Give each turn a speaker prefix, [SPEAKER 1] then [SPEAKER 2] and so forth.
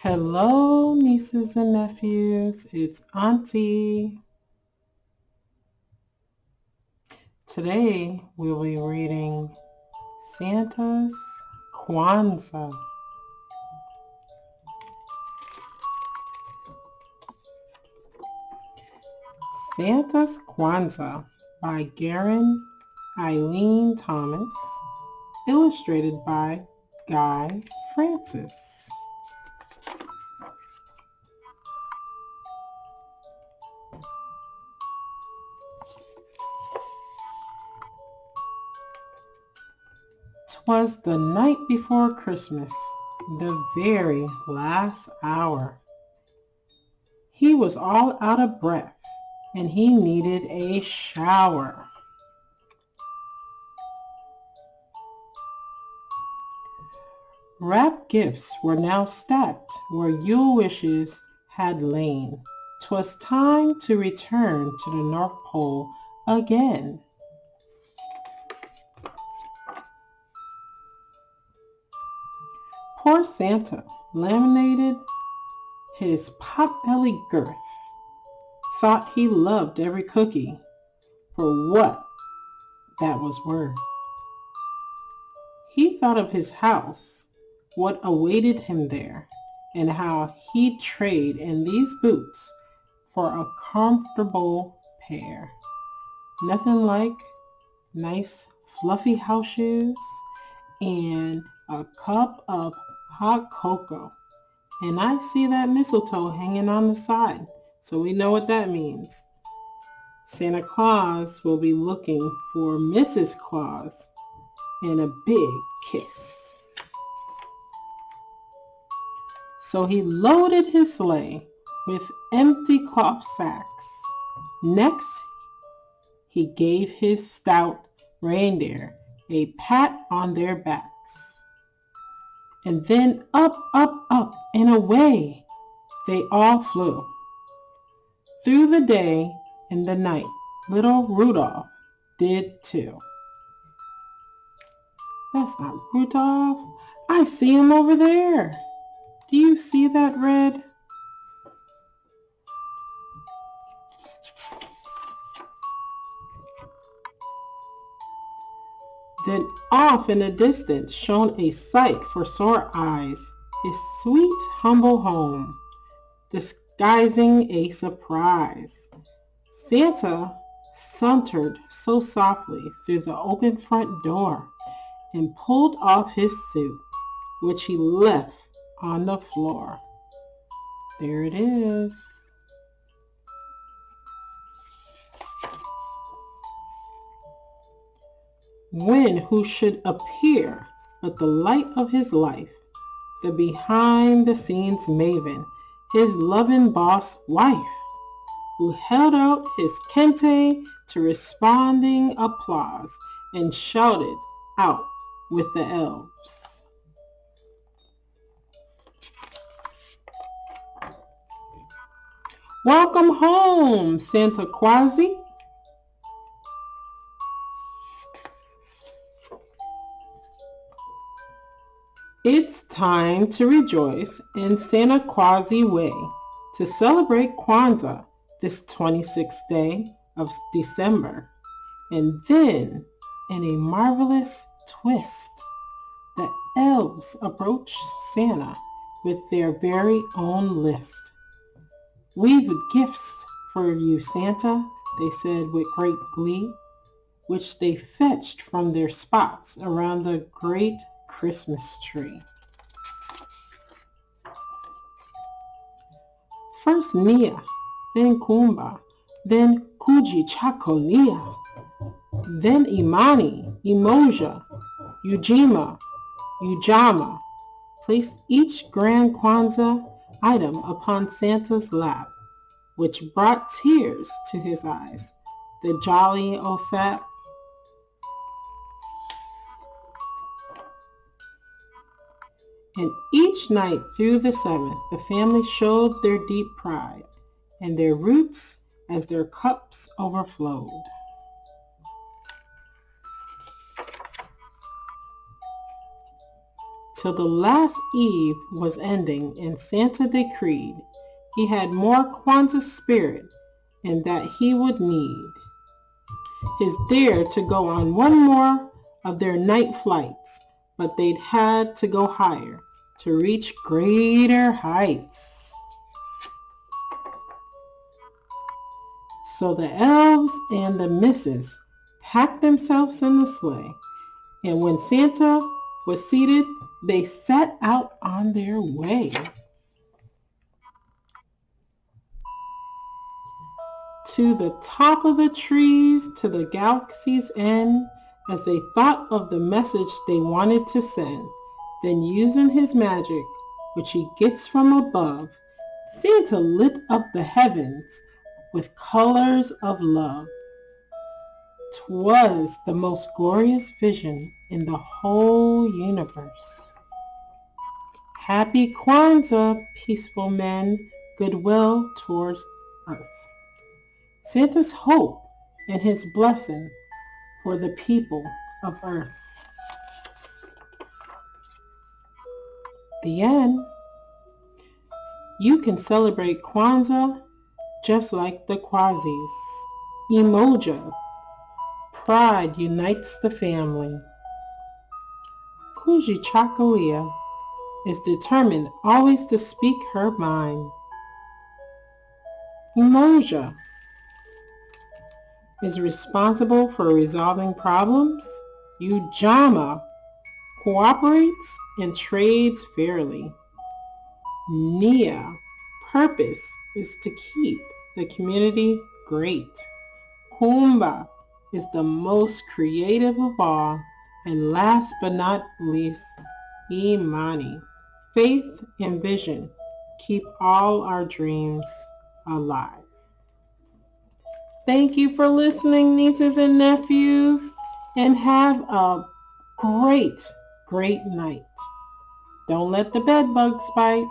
[SPEAKER 1] Hello, nieces and nephews. It's Auntie. Today we'll be reading Santa's Kwanzaa. Santa's Kwanzaa by Garen Thomas, illustrated by Guy Francis. "'Twas the night before Christmas, the very last hour. He was all out of breath, and he needed a shower. Wrapped gifts were now stacked where Yule wishes had lain. 'Twas time to return to the North Pole again. Poor Santa laminated his pot-bellied girth, thought he loved every cookie for what that was worth. He thought of his house, what awaited him there, and how he'd trade in these boots for a comfortable pair. Nothing like nice fluffy house shoes and a cup of hot cocoa. And I see that mistletoe hanging on the side, so we know what that means. Santa Claus will be looking for Mrs. Claus and a big kiss. So he loaded his sleigh with empty cloth sacks. Next, he gave his stout reindeer a pat on their backs. And then up, up, up, and away they all flew. Through the day and the night, little Rudolph did too. That's not Rudolph. I see him over there. Do you see that red? Then off in the distance shone a sight for sore eyes, his sweet humble home, disguising a surprise. Santa sauntered so softly through the open front door and pulled off his suit, which he left on the floor. There it is. When who should appear but the light of his life, the behind-the-scenes maven, his loving boss wife, who held out his kente to responding applause and shouted out with the elves. Welcome home, Santa Quasi. It's time to rejoice in Santa Quasi way, to celebrate Kwanzaa this 26th day of December. And then, in a marvelous twist, the elves approached Santa with their very own list. "We've gifts for you, Santa," they said with great glee, which they fetched from their spots around the great Christmas tree. First Nia, then Kumba, then Kuji Chakolia, then Imani, Emoja, Ujima, Ujama placed each grand Kwanzaa item upon Santa's lap, which brought tears to his eyes. The jolly old sap. And each night through the 7th, the family showed their deep pride and their roots as their cups overflowed. till the last eve was ending and Santa decreed he had more Kwanzaa spirit and that he would need his dare to go on one more of their night flights, but they'd had to go higher to reach greater heights. So the elves and the misses packed themselves in the sleigh, and when Santa was seated, they set out on their way. To the top of the trees, to the galaxy's end, as they thought of the message they wanted to send. Then using his magic, which he gets from above, Santa lit up the heavens with colors of love. 'Twas the most glorious vision in the whole universe. Happy Kwanzaa, peaceful men, goodwill towards earth. Santa's hope and his blessing for the people of earth. The end. You can celebrate Kwanzaa just like the Quazis. Emoja. Pride unites the family. Kujichagulia is determined always to speak her mind. Emoja is responsible for resolving problems. Ujama cooperates and trades fairly. Nia purpose is to keep the community great. Kumba is the most creative of all. And last but not least, Imani. Faith and vision keep all our dreams alive. Thank you for listening, nieces and nephews, and have a great, great night. Don't let the bed bugs bite.